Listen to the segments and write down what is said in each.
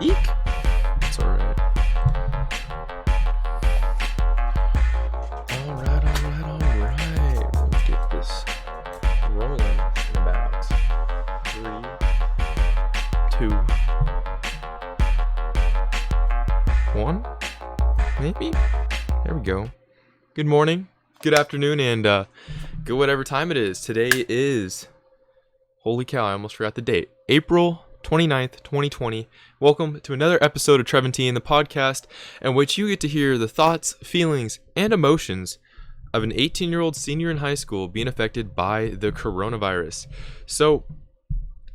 Eek! It's alright. Alright. Let's get this rolling in about 3, 2, 1. Maybe? There we go. Good morning, good afternoon, and good whatever time it is. Today is, holy cow, I almost forgot the date, April 29th, 2020. Welcome to another episode of Trevantine, the podcast in which you get to hear the thoughts, feelings, and emotions of an 18-year-old senior in high school being affected by the coronavirus. So,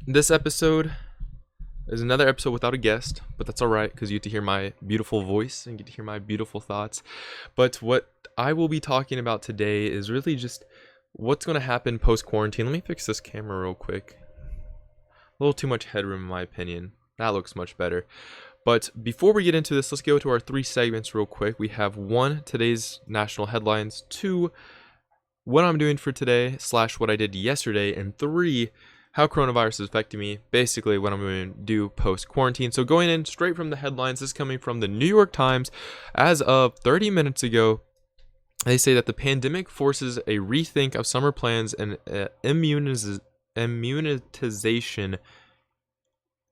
this episode is another episode without a guest, but that's alright because you get to hear my beautiful voice and get to hear my beautiful thoughts. But what I will be talking about today is really just what's going to happen post-quarantine. Let me fix this camera real quick. A little too much headroom in my opinion. That looks much better. But before we get into this, let's go to our 3 segments real quick. We have 1, today's national headlines, 2, what I'm doing for today / what I did yesterday, and 3, how coronavirus is affecting me, basically what I'm going to do post-quarantine. So going in straight from the headlines, this is coming from the New York Times. As of 30 minutes ago, they say that the pandemic forces a rethink of summer plans and immunization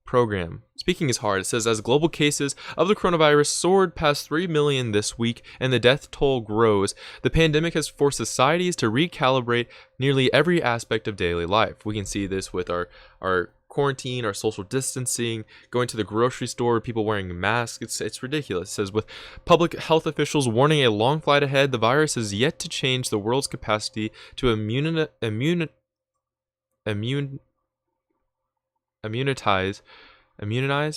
program. Speaking is hard. It says, as global cases of the coronavirus soared past 3 million this week and the death toll grows, the pandemic has forced societies to recalibrate nearly every aspect of daily life. We can see this with our quarantine, our social distancing, going to the grocery store, people wearing masks. It's ridiculous. It says, with public health officials warning a long flight ahead, the virus has yet to change the world's capacity to immunize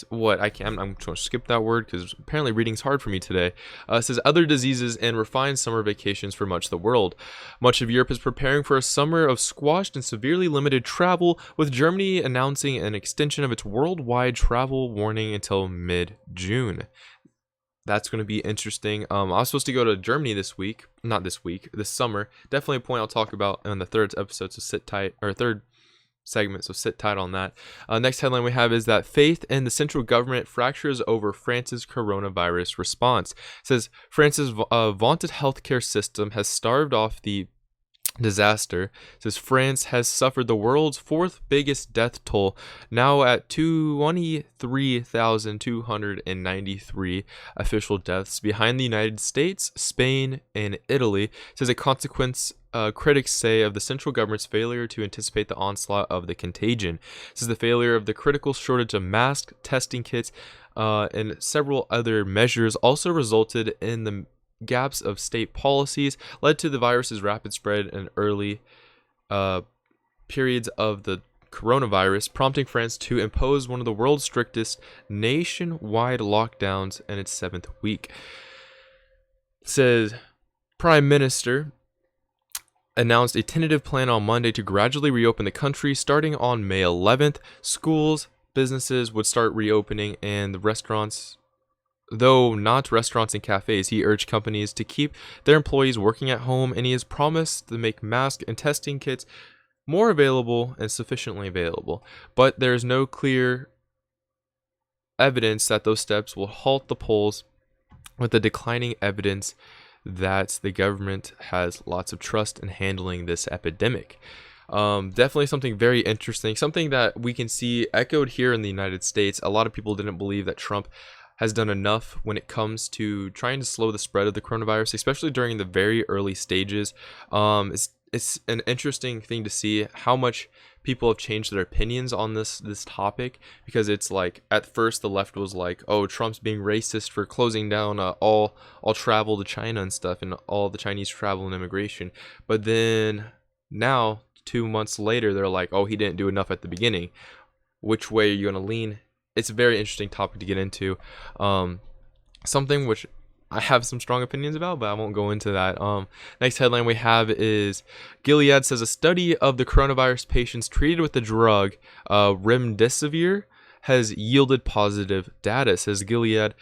what I can. I'm going to skip that word because apparently reading's hard for me today. It says other diseases and refined summer vacations for much of the world. Much of Europe is preparing for a summer of squashed and severely limited travel, with Germany announcing an extension of its worldwide travel warning until mid-June. That's going to be interesting. I was supposed to go to Germany this summer. Definitely a point I'll talk about in the third episode, so sit tight, or third segment, so sit tight on that. Next headline we have is that faith in the central government fractures over France's coronavirus response. It says France's vaunted healthcare system has starved off the disaster. It says France has suffered the world's 4th biggest death toll, now at 23,293 official deaths, behind the United States, Spain, and Italy. It says a consequence, critics say, of the central government's failure to anticipate the onslaught of the contagion. This is the failure of the critical shortage of masks, testing kits, and several other measures also resulted in the gaps of state policies, led to the virus's rapid spread in early periods of the coronavirus, prompting France to impose one of the world's strictest nationwide lockdowns in its 7th week. It says Prime Minister announced a tentative plan on Monday to gradually reopen the country starting on May 11th. Schools, businesses would start reopening, and the restaurants, though not restaurants and cafes. He urged companies to keep their employees working at home, and he has promised to make mask and testing kits more available and sufficiently available. But there is no clear evidence that those steps will halt the polls, with the declining evidence that the government has lots of trust in handling this epidemic. Definitely something very interesting, something that we can see echoed here in the United States. A lot of people didn't believe that Trump has done enough when it comes to trying to slow the spread of the coronavirus, especially during the very early stages. It's an interesting thing to see how much people have changed their opinions on this topic, because it's like, at first the left was like, oh, Trump's being racist for closing down all travel to China and stuff, and all the Chinese travel and immigration. But then now, 2 months later, they're like, oh, he didn't do enough at the beginning. Which way are you going to lean? It's a very interesting topic to get into. Something which I have some strong opinions about, but I won't go into that. Next headline we have is Gilead says a study of the coronavirus patients treated with the drug remdesivir has yielded positive data. It says Gilead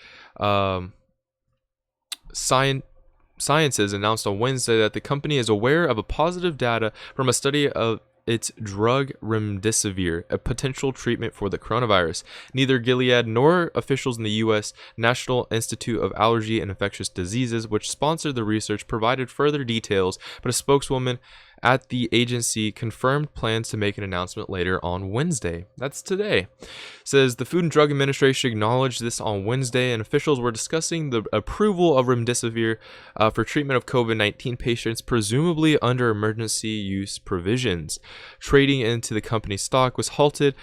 Sciences announced on Wednesday that the company is aware of a positive data from a study its drug remdesivir, a potential treatment for the coronavirus. Neither Gilead nor officials in the U.S. National Institute of Allergy and Infectious Diseases, which sponsored the research, provided further details, but a spokeswoman at the agency confirmed plans to make an announcement later on Wednesday. That's today. Says the Food and Drug Administration acknowledged this on Wednesday, and officials were discussing the approval of remdesivir for treatment of COVID-19 patients, presumably under emergency use provisions. Trading into the company's stock was halted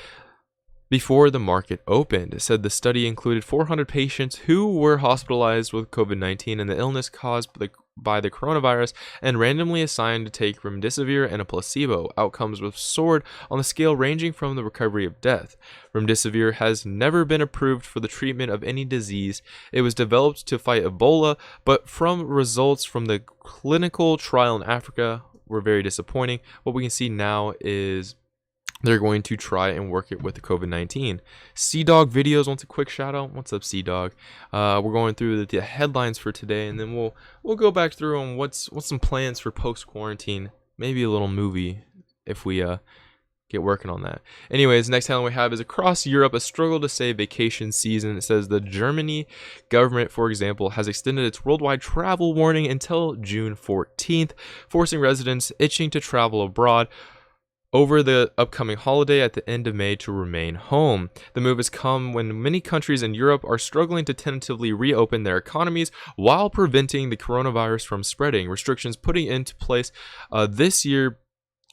before the market opened. It said the study included 400 patients who were hospitalized with COVID-19 and the illness caused by the coronavirus and randomly assigned to take remdesivir and a placebo. Outcomes were soared on the scale ranging from the recovery of death. Remdesivir has never been approved for the treatment of any disease. It was developed to fight Ebola, but from results from the clinical trial in Africa were very disappointing. What we can see now is they're going to try and work it with the COVID-19. Sea-Dog Videos wants a quick shout out. What's up, Sea-Dog? We're going through the headlines for today, and then we'll go back through on what's some plans for post-quarantine. Maybe a little movie if we get working on that. Anyways, next headline we have is across Europe, a struggle to save vacation season. It says the Germany government, for example, has extended its worldwide travel warning until June 14th, forcing residents itching to travel abroad over the upcoming holiday at the end of May to remain home. The move has come when many countries in Europe are struggling to tentatively reopen their economies while preventing the coronavirus from spreading. Restrictions putting into place this year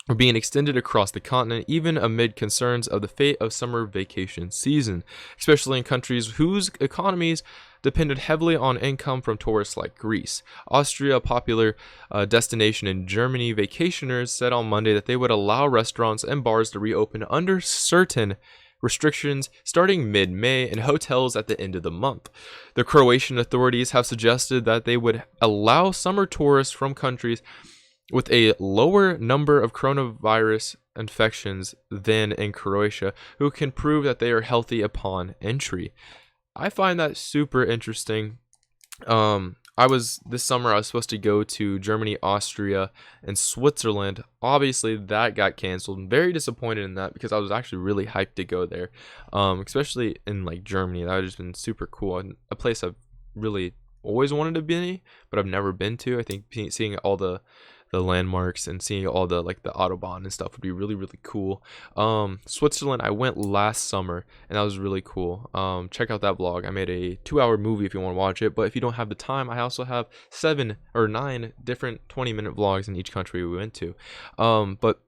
are being extended across the continent, even amid concerns of the fate of summer vacation season, especially in countries whose economies depended heavily on income from tourists like Greece. Austria, a popular destination in Germany, vacationers said on Monday that they would allow restaurants and bars to reopen under certain restrictions starting mid-May and hotels at the end of the month. The Croatian authorities have suggested that they would allow summer tourists from countries with a lower number of coronavirus infections than in Croatia who can prove that they are healthy upon entry. I find that super interesting. This summer I was supposed to go to Germany, Austria, and Switzerland. Obviously that got canceled. I'm very disappointed in that because I was actually really hyped to go there. Especially in like Germany. That would have just been super cool. And a place I've really always wanted to be, but I've never been to. I think seeing all the landmarks and seeing all the the Autobahn and stuff would be really, really cool. Switzerland, I went last summer and that was really cool. Check out that vlog. I made a 2-hour movie if you want to watch it, but if you don't have the time, I also have 7 or 9 different 20-minute vlogs in each country we went to. But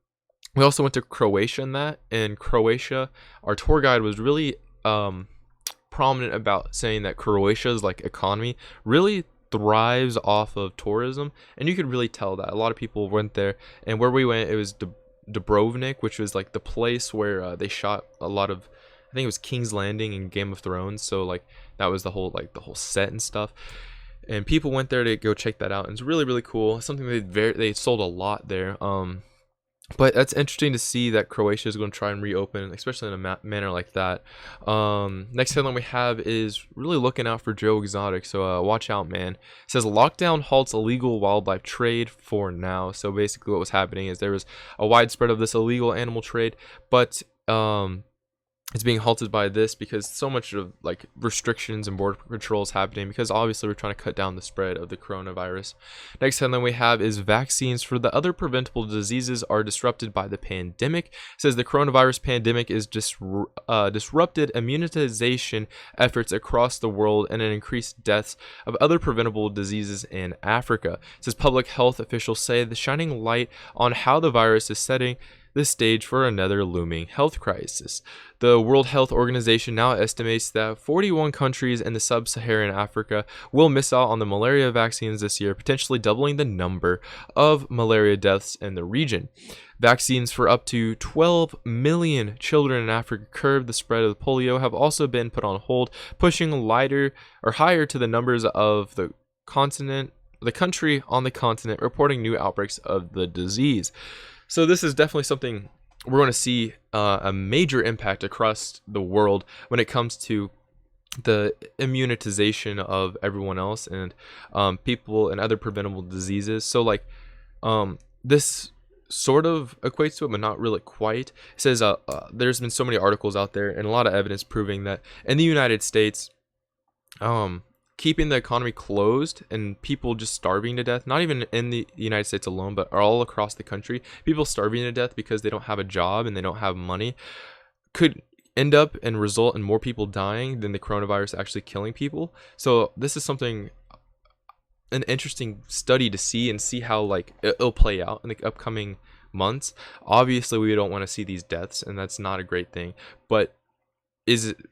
we also went to Croatia in Croatia, our tour guide was really prominent about saying that Croatia's economy really thrives off of tourism, and you could really tell that a lot of people went there. And where we went, it was Dubrovnik, which was the place where they shot a lot of, I think it was King's Landing in Game of Thrones, so that was the whole set and stuff, and people went there to go check that out, and it's really, really cool. Something they sold a lot there. But that's interesting to see that Croatia is going to try and reopen, especially in a manner like that. Next headline we have is really looking out for Joe Exotic. So watch out, man. It says lockdown halts illegal wildlife trade for now. So basically what was happening is there was a widespread of this illegal animal trade, but it's being halted by this because so much of restrictions and border patrols happening because obviously we're trying to cut down the spread of the coronavirus. Next headline we have is vaccines for the other preventable diseases are disrupted by the pandemic. It says the coronavirus pandemic is disrupted immunization efforts across the world and an increased deaths of other preventable diseases in Africa. It says public health officials say the shining light on how the virus is setting the stage for another looming health crisis. The World Health Organization now estimates that 41 countries in the sub-Saharan Africa will miss out on the malaria vaccines this year, potentially doubling the number of malaria deaths in the region. Vaccines for up to 12 million children in Africa curb the spread of polio have also been put on hold, pushing higher to the numbers of the country on the continent reporting new outbreaks of the disease. So this is definitely something we're going to see a major impact across the world when it comes to the immunization of everyone else and people and other preventable diseases. So this sort of equates to it, but not really quite. It says there's been so many articles out there and a lot of evidence proving that in the United States, keeping the economy closed and people just starving to death, not even in the United States alone, but all across the country, people starving to death because they don't have a job and they don't have money, could end up and result in more people dying than the coronavirus actually killing people. So this is something, an interesting study to see and see how like it'll play out in the upcoming months. Obviously we don't want to see these deaths, and that's not a great thing, but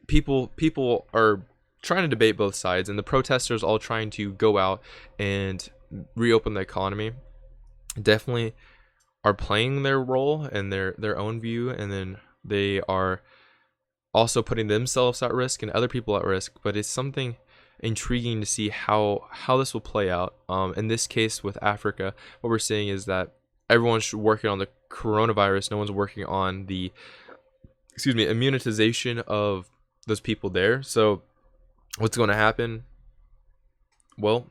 people are trying to debate both sides, and the protesters all trying to go out and reopen the economy definitely are playing their role and their own view, and then they are also putting themselves at risk and other people at risk. But it's something intriguing to see how this will play out. In this case with Africa, what we're seeing is that everyone's working on the coronavirus, no one's working on the immunization of those people there. So what's going to happen? Well,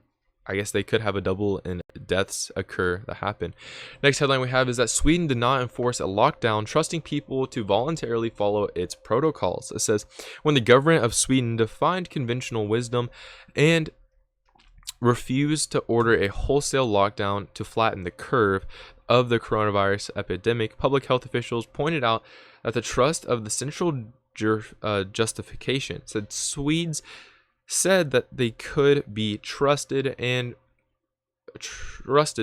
I guess they could have a double in deaths occur that happen. Next headline we have is that Sweden did not enforce a lockdown, trusting people to voluntarily follow its protocols. It says, when the government of Sweden defied conventional wisdom and refused to order a wholesale lockdown to flatten the curve of the coronavirus epidemic, public health officials pointed out that the trust of the central justification said Swedes said that they could be trusted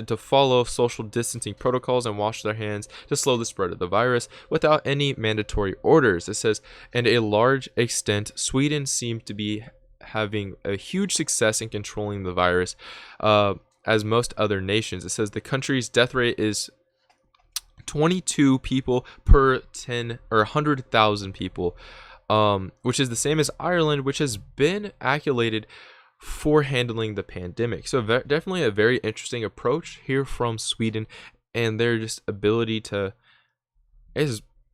to follow social distancing protocols and wash their hands to slow the spread of the virus without any mandatory orders. It says, and a large extent, Sweden seemed to be having a huge success in controlling the virus, as most other nations. It says the country's death rate is 22 people per 10 or 100,000 people, which is the same as Ireland, which has been accoladed for handling the pandemic. So definitely a very interesting approach here from Sweden, and their just ability to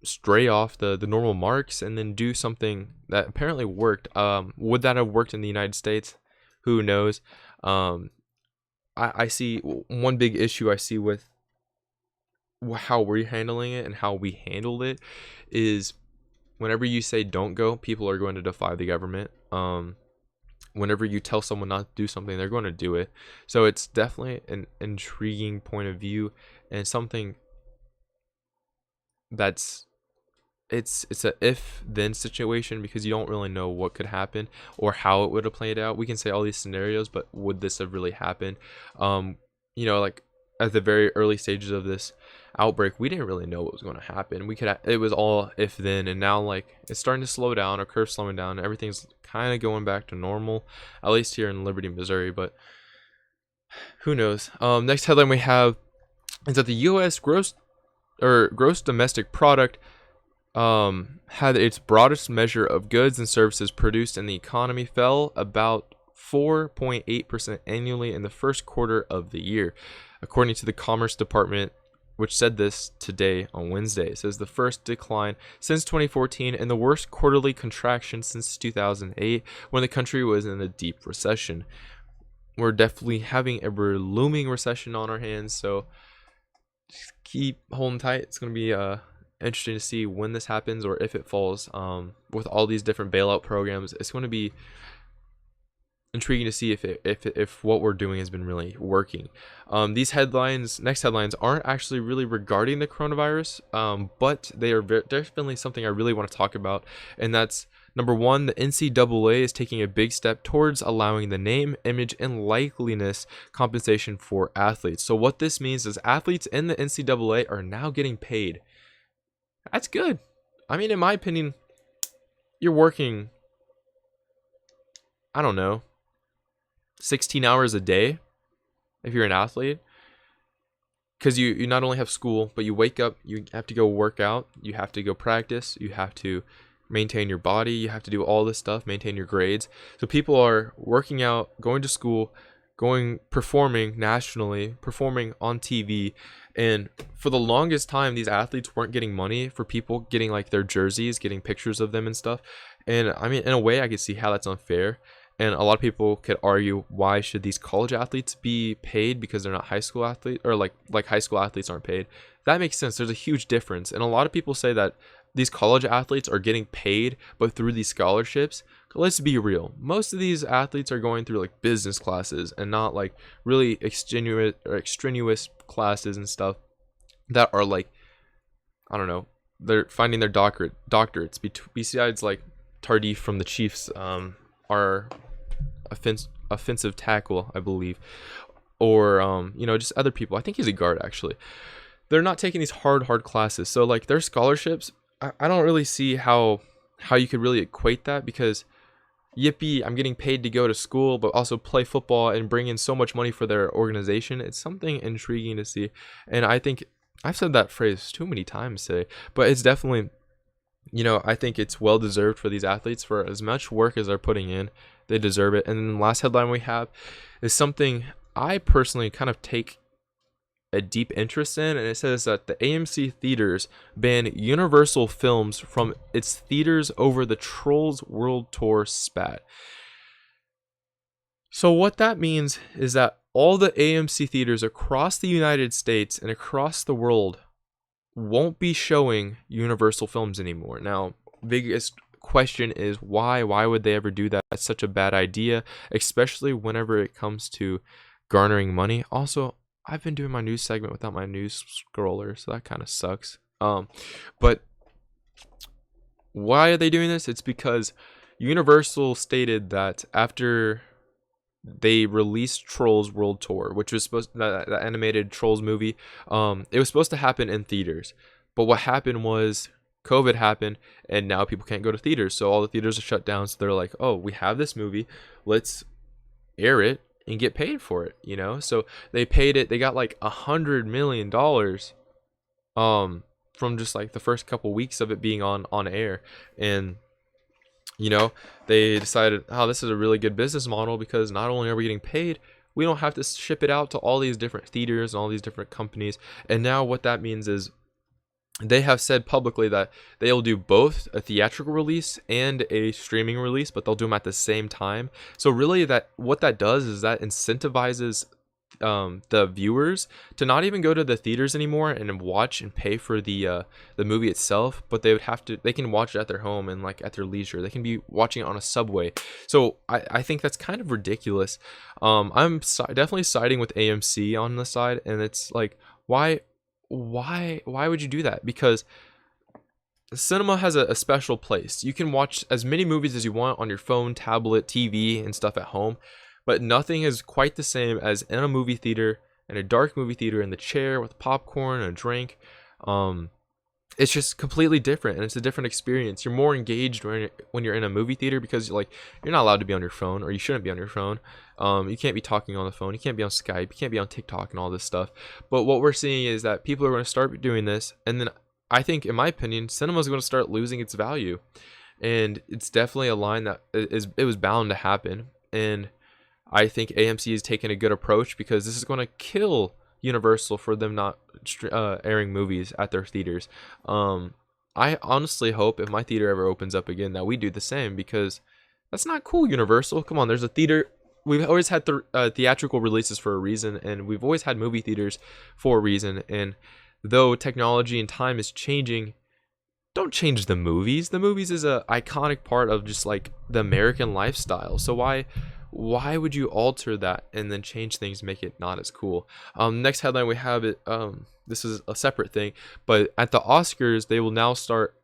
stray off the normal marks and then do something that apparently worked. Would that have worked in the United States? Who knows? I see one big issue I see with how we're handling it and how we handled it is whenever you say don't go, people are going to defy the government. Whenever you tell someone not to do something, they're going to do it. So it's definitely an intriguing point of view, and something that's it's a if then situation, because you don't really know what could happen or how it would have played out. We can say all these scenarios, but would this have really happened? Like at the very early stages of this outbreak, we didn't really know what was going to happen. It was all if then, and now like it's starting to slow down, our curve's slowing down, everything's kind of going back to normal, at least here in Liberty, Missouri, but who knows. Next headline we have is that the US gross domestic product had its broadest measure of goods and services produced in the economy fell about 4.8% annually in the first quarter of the year, according to the Commerce Department, which said this today on Wednesday. It says the first decline since 2014 and the worst quarterly contraction since 2008, when the country was in a deep recession. We're definitely having a looming recession on our hands, so just keep holding tight. It's going to be interesting to see when this happens or if it falls. With all these different bailout programs, it's going to be intriguing to see if what we're doing has been really working. These next headlines aren't actually really regarding the coronavirus, but they are definitely something I really want to talk about, and that's number one, the NCAA is taking a big step towards allowing the name, image, and likeliness compensation for athletes. So what this means is athletes in the NCAA are now getting paid. That's good. I mean, in my opinion, you're working, I don't know, 16 hours a day if you're an athlete, because you not only have school, but you wake up, you have to go work out, you have to go practice, you have to maintain your body, you have to do all this stuff, maintain your grades. So people are working out, going to school, performing nationally, performing on TV. And for the longest time, these athletes weren't getting money for people getting like their jerseys, getting pictures of them and stuff. And I mean, in a way, I could see how that's unfair. And a lot of people could argue, why should these college athletes be paid because they're not high school athletes, or like high school athletes aren't paid? That makes sense. There's a huge difference. And a lot of people say that these college athletes are getting paid, but through these scholarships. Let's be real. Most of these athletes are going through like business classes and not like really extraneous classes and stuff that are like, I don't know, they're finding their doctorates. Besides like Tardif from the Chiefs, our offensive tackle, I believe, or just other people. I think he's a guard actually. They're not taking these hard classes. So like their scholarships, I don't really see how you could really equate that, because yippee, I'm getting paid to go to school, but also play football and bring in so much money for their organization. It's something intriguing to see. And I think I've said that phrase too many times today, but it's definitely, I think it's well deserved for these athletes. For as much work as they're putting in, they deserve it. And then the last headline we have is something I personally kind of take a deep interest in, and it says that the AMC theaters ban Universal Films from its theaters over the Trolls World Tour spat. So what that means is that all the AMC theaters across the United States and across the world won't be showing Universal Films anymore. Now, biggest question is why? Why would they ever do that? That's such a bad idea, especially whenever it comes to garnering money. Also, I've been doing my news segment without my news scroller, so that kind of sucks. But why are they doing this? It's because Universal stated that after they released Trolls World Tour, which was that animated Trolls movie, it was supposed to happen in theaters. But what happened was COVID happened, and now people can't go to theaters, so all the theaters are shut down. So they're like, oh, we have this movie, let's air it and get paid for it, so they paid it. They got like $100 million from just like the first couple weeks of it being on air. And they decided, oh, this is a really good business model, because not only are we getting paid, we don't have to ship it out to all these different theaters and all these different companies. And now what that means is they have said publicly that they'll do both a theatrical release and a streaming release, but they'll do them at the same time. So really, that what that does is that incentivizes the viewers to not even go to the theaters anymore and watch and pay for the movie itself, but they can watch it at their home and like at their leisure. They can be watching it on a subway. So I think that's kind of ridiculous. I'm definitely siding with AMC on the side, and it's like, why would you do that? Because cinema has a special place. You can watch as many movies as you want on your phone, tablet, TV, and stuff at home, but nothing is quite the same as in a movie theater, in a dark movie theater, in the chair with popcorn and a drink. It's just completely different, and it's a different experience. You're more engaged when you're in a movie theater, because you're not allowed to be on your phone, or you shouldn't be on your phone. You can't be talking on the phone. You can't be on Skype. You can't be on TikTok and all this stuff. But what we're seeing is that people are going to start doing this, and then I think, in my opinion, cinema is going to start losing its value, and it's definitely a line that it was bound to happen. And I think AMC is taking a good approach, because this is going to kill Universal for them not airing movies at their theaters. I honestly hope if my theater ever opens up again that we do the same, because that's not cool, Universal. Come on, there's a theater. We've always had theatrical releases for a reason, and we've always had movie theaters for a reason. And though technology and time is changing, don't change the movies. The movies is a iconic part of just like the American lifestyle. So why would you alter that and then change things, make it not as cool? Next headline we have it. This is a separate thing, but at the Oscars, they will now start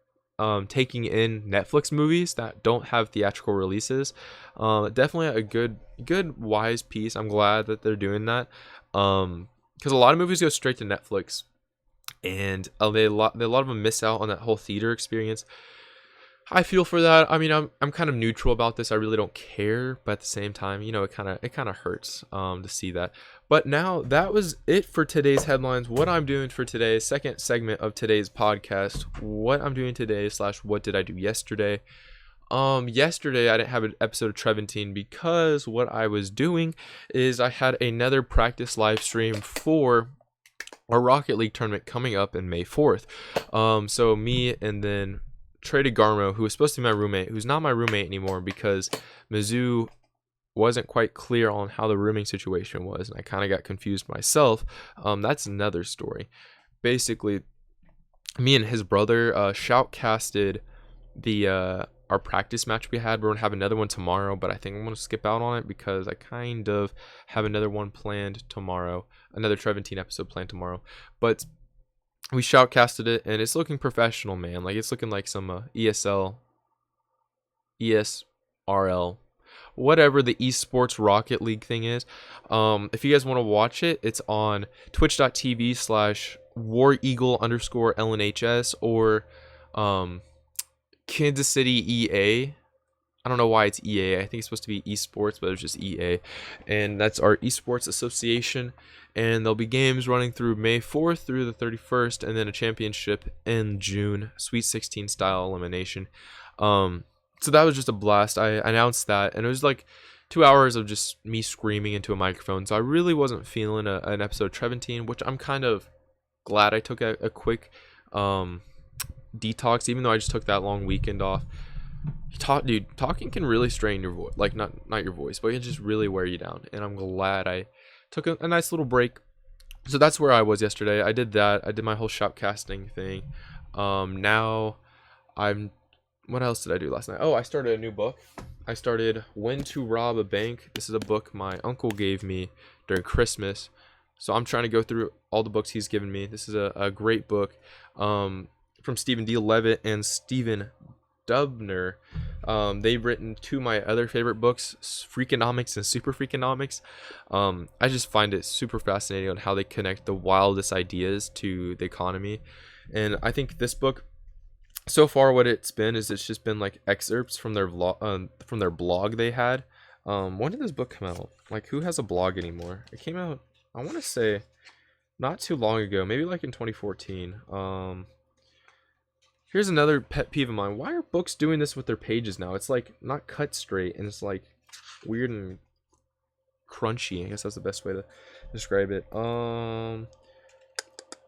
taking in Netflix movies that don't have theatrical releases. Definitely a good wise piece. I'm glad that they're doing that, because a lot of movies go straight to Netflix, and a lot of them miss out on that whole theater experience. I feel for that. I mean, I'm kind of neutral about this. I really don't care, but at the same time, it kind of hurts to see that. But now that was it for today's headlines. What I'm doing for today's second segment of today's podcast. What I'm doing today / what did I do yesterday? Yesterday I didn't have an episode of Trevantine, because what I was doing is I had another practice live stream for a Rocket League tournament coming up in May 4th. So me and then Trey DeGarmo, who was supposed to be my roommate, who's not my roommate anymore because Mizzou wasn't quite clear on how the rooming situation was, and I kind of got confused myself. That's another story. Basically, me and his brother shoutcasted the our practice match we had. We're gonna have another one tomorrow, but I think I'm gonna skip out on it because I kind of have another one planned tomorrow, another Trevantine episode planned tomorrow. But we shoutcasted it, and it's looking professional, man. Like, it's looking like some ESRL, whatever the esports Rocket League thing is. If you guys want to watch it, it's on twitch.tv/wareagle_LNHS or Kansas City EA. I don't know why it's EA. I think it's supposed to be esports, but it's just EA. And that's our esports association. And there'll be games running through May 4th through the 31st, and then a championship in June, Sweet 16 style elimination. So that was just a blast. I announced that, and it was like 2 hours of just me screaming into a microphone. So I really wasn't feeling an episode of Trevantine, which I'm kind of glad I took a quick detox, even though I just took that long weekend off. Talking can really strain your voice, like not your voice, but it can just really wear you down. And I'm glad I took a nice little break. So that's where I was yesterday. I did that. I did my whole shoutcasting thing. Now what else did I do last night? Oh, I started a new book. I started When to Rob a Bank. This is a book my uncle gave me during Christmas. So I'm trying to go through all the books he's given me. This is a great book from Stephen D. Levitt and Stephen Dubner. They've written two of my other favorite books, Freakonomics and Super Freakonomics. I just find it super fascinating on how they connect the wildest ideas to the economy. And I think this book, so far what it's just been like excerpts from their blog they had. When did this book come out? Like, who has a blog anymore? It came out, I want to say, not too long ago, maybe like in 2014. Here's another pet peeve of mine. Why are books doing this with their pages now? It's like not cut straight, and it's like weird and crunchy. I guess that's the best way to describe it.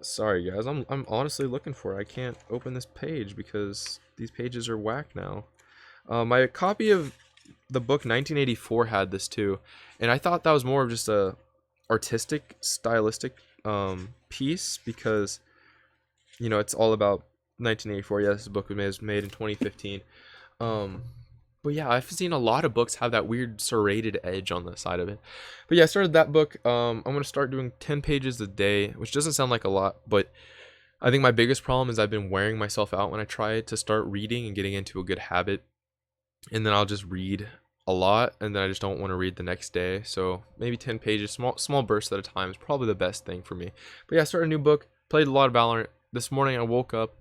Sorry guys, I'm honestly looking for it. I can't open this page because these pages are whack now. My copy of the book 1984 had this too, and I thought that was more of just a artistic, stylistic piece because, you know, it's all about 1984. Yes, this book was made in 2015. But yeah, I've seen a lot of books have that weird serrated edge on the side of it. But yeah, I started that book. I'm going to start doing 10 pages a day, which doesn't sound like a lot, but I think my biggest problem is I've been wearing myself out when I try to start reading and getting into a good habit. And then I'll just read a lot, and then I just don't want to read the next day. So maybe 10 pages, small bursts at a time is probably the best thing for me. But yeah, I started a new book, played a lot of Valorant. This morning I woke up,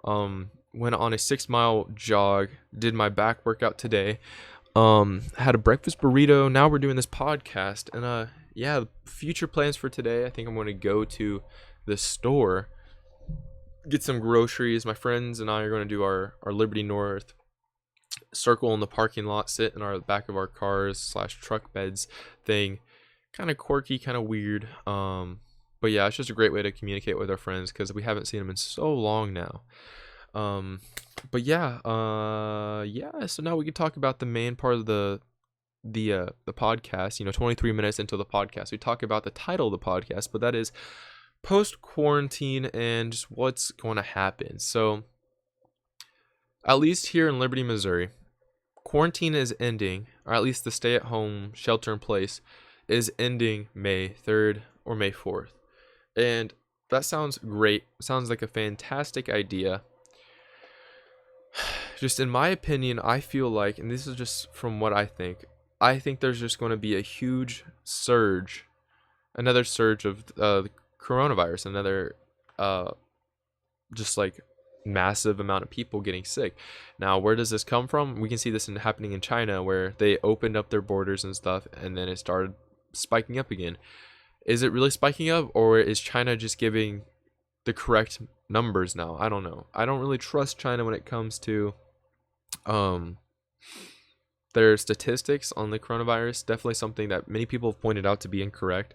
went on a 6-mile jog, did my back workout today, had a breakfast burrito. Now we're doing this podcast, and yeah, future plans for today, I think I'm going to go to the store, get some groceries. My friends and I are going to do our Liberty North circle in the parking lot, sit in our back of our cars / truck beds thing. Kind of quirky, kind of weird, but yeah, it's just a great way to communicate with our friends because we haven't seen them in so long now. But yeah, so now we can talk about the main part of the podcast. 23 minutes into the podcast, we talk about the title of the podcast, but that is post quarantine and just what's going to happen. So at least here in Liberty, Missouri, quarantine is ending, or at least the stay at home shelter in place is ending May 3rd or May 4th. And that sounds great. Sounds like a fantastic idea. Just in my opinion, I feel like, and this is just from what I think there's just going to be a huge surge, another surge of the coronavirus, another just like massive amount of people getting sick. Now, where does this come from? We can see this happening in China, where they opened up their borders and stuff, and then it started spiking up again. Is it really spiking up, or is China just giving the correct numbers now? I don't know. I don't really trust China when it comes to their statistics on the coronavirus. Definitely something that many people have pointed out to be incorrect,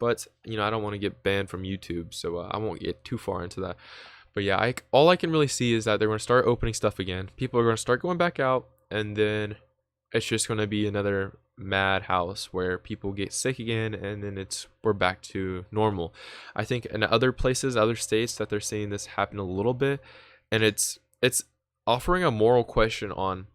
but I don't want to get banned from YouTube, so I won't get too far into that. But yeah, all I can really see is that they're going to start opening stuff again. People are going to start going back out, and then it's just going to be another madhouse where people get sick again, and then we're back to normal. I think in other places, other states, that they're seeing this happen a little bit, and it's offering a moral question on,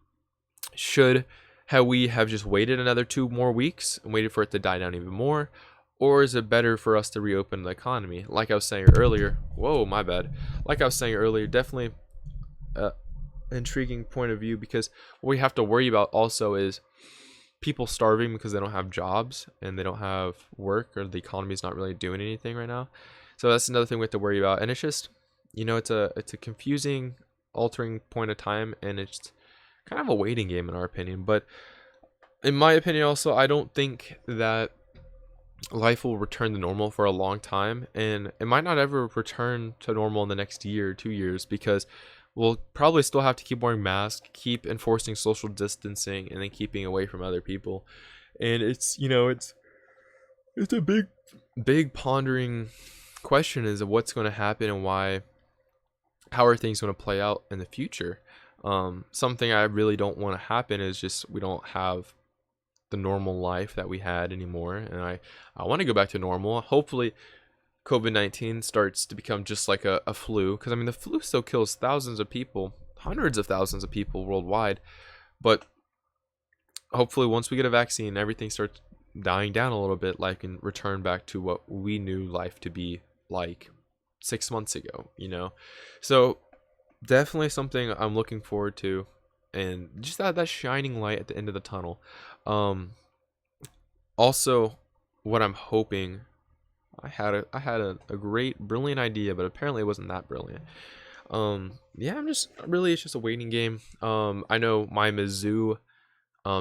should have we have just waited another 2 more weeks and waited for it to die down even more, or is it better for us to reopen the economy? Like I was saying earlier, whoa, my bad. Like I was saying earlier, definitely intriguing point of view, because what we have to worry about also is people starving because they don't have jobs and they don't have work, or the economy's not really doing anything right now. So that's another thing we have to worry about, and it's just, it's a confusing, altering point of time, and it's kind of a waiting game in our opinion. But in my opinion also, I don't think that life will return to normal for a long time, and it might not ever return to normal in the next year or 2 years, because we'll probably still have to keep wearing masks, keep enforcing social distancing, and then keeping away from other people. And it's a big pondering question, is of what's going to happen and how are things going to play out in the future. Something I really don't want to happen is just we don't have the normal life that we had anymore, and I want to go back to normal. Hopefully COVID-19 starts to become just like a flu, because I mean the flu still kills thousands of people, hundreds of thousands of people worldwide, but hopefully once we get a vaccine, everything starts dying down a little bit, like, and return back to what we knew life to be like 6 months ago, So definitely something I'm looking forward to, and just that shining light at the end of the tunnel. Also, what I'm hoping, I had a great, brilliant idea, but apparently it wasn't that brilliant. Yeah, it's just a waiting game. I know my Mizzou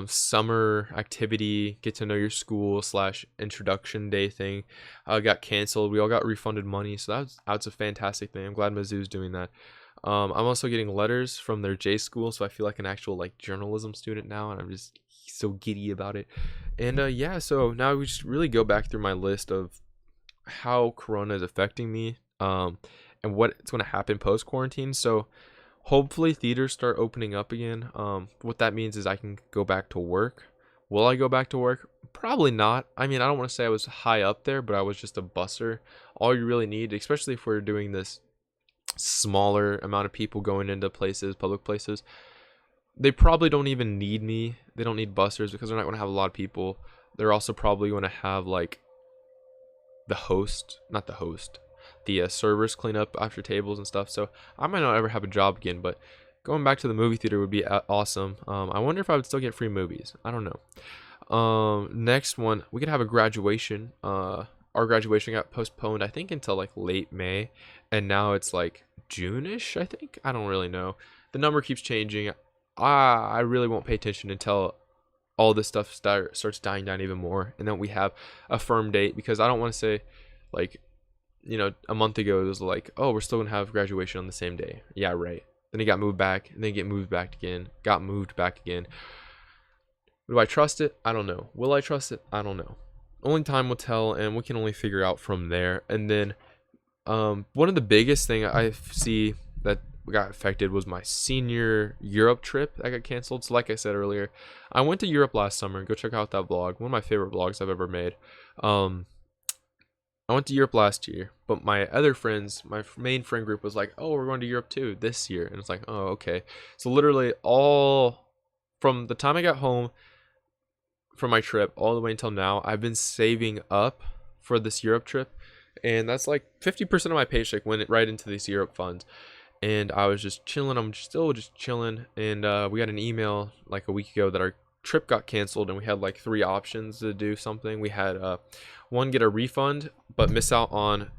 summer activity, get to know your school / introduction day thing got canceled. We all got refunded money, so that's a fantastic thing. I'm glad Mizzou's doing that. I'm also getting letters from their J school, so I feel like an actual like journalism student now, and I'm just so giddy about it. And yeah, so now we just really go back through my list of how Corona is affecting me, and what's going to happen post quarantine. So hopefully theaters start opening up again. What that means is I can go back to work. Will I go back to work? Probably not. I mean, I don't want to say I was high up there, but I was just a busser. All you really need, especially if we're doing this smaller amount of people going into places, public places, they probably don't even need me. They don't need busters, because they're not going to have a lot of people. They're also probably going to have like the servers clean up after tables and stuff. So I might not ever have a job again, but going back to the movie theater would be awesome. I wonder if I would still get free movies. I don't know. Next one, we could have a graduation. Our graduation got postponed, I think, until like late May, and now it's like June-ish, I think. I don't really know. The number keeps changing. I really won't pay attention until all this stuff starts dying down even more, and then we have a firm date, because I don't want to say, like, a month ago it was like, oh, we're still gonna have graduation on the same day. Yeah, right. Then it got moved back, and then get moved back again. Got moved back again. Do I trust it? I don't know. Will I trust it? I don't know. Only time will tell, and we can only figure out from there. And then one of the biggest thing I see that got affected was my senior Europe trip that got canceled. So like I said earlier, I went to Europe last summer. Go check out that vlog. One of my favorite vlogs I've ever made. I went to Europe last year, but my other friends, my main friend group, was like, oh, we're going to Europe too this year. And it's like, oh, okay. So literally all from the time I got home from my trip all the way until now, I've been saving up for this Europe trip, and that's like 50% of my paycheck went right into these Europe funds. And I was just chilling. I'm still just chilling, and we got an email like a week ago that our trip got canceled, and we had like 3 options to do something. We had one, get a refund but miss out on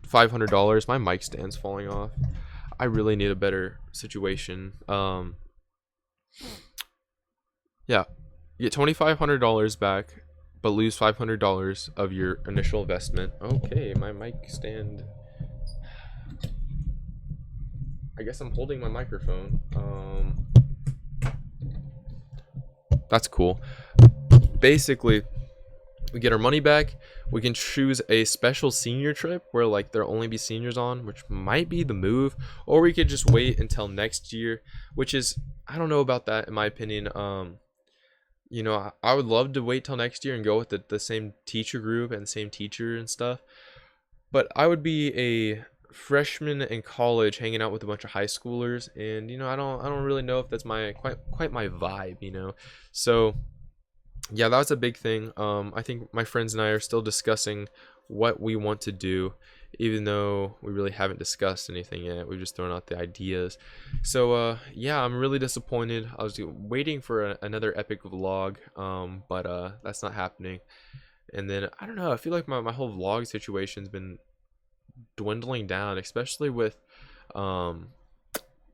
$500. My mic stand's falling off. I really need a better situation. Yeah, get $2,500 back, but lose $500 of your initial investment. Okay, my mic stand. I guess I'm holding my microphone. That's cool. Basically, we get our money back. We can choose a special senior trip where like there'll only be seniors on, which might be the move, or we could just wait until next year, which is, I don't know about that in my opinion. I would love to wait till next year and go with the same teacher group and same teacher and stuff. But I would be a freshman in college hanging out with a bunch of high schoolers, and I don't really know if that's my quite my vibe. So yeah, that was a big thing. I think my friends and I are still discussing what we want to do, even though we really haven't discussed anything yet. We've just thrown out the ideas. So yeah, I'm really disappointed. I was waiting for another epic vlog, but that's not happening. And then I don't know. I feel like my whole vlog situation's been dwindling down, especially with um,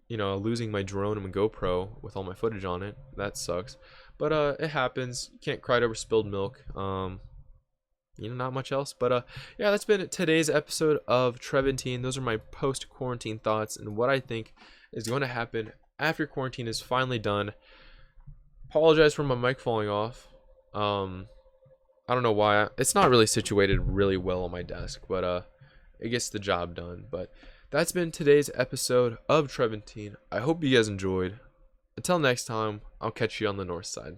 losing my drone and my GoPro with all my footage on it. That sucks. But it happens. You can't cry over spilled milk. Not much else. But yeah, that's been today's episode of Trevantine. Those are my post-quarantine thoughts and what I think is going to happen after quarantine is finally done. Apologize for my mic falling off. I don't know why. It's not really situated really well on my desk, but it gets the job done. But that's been today's episode of Trevantine. I hope you guys enjoyed. Until next time, I'll catch you on the north side.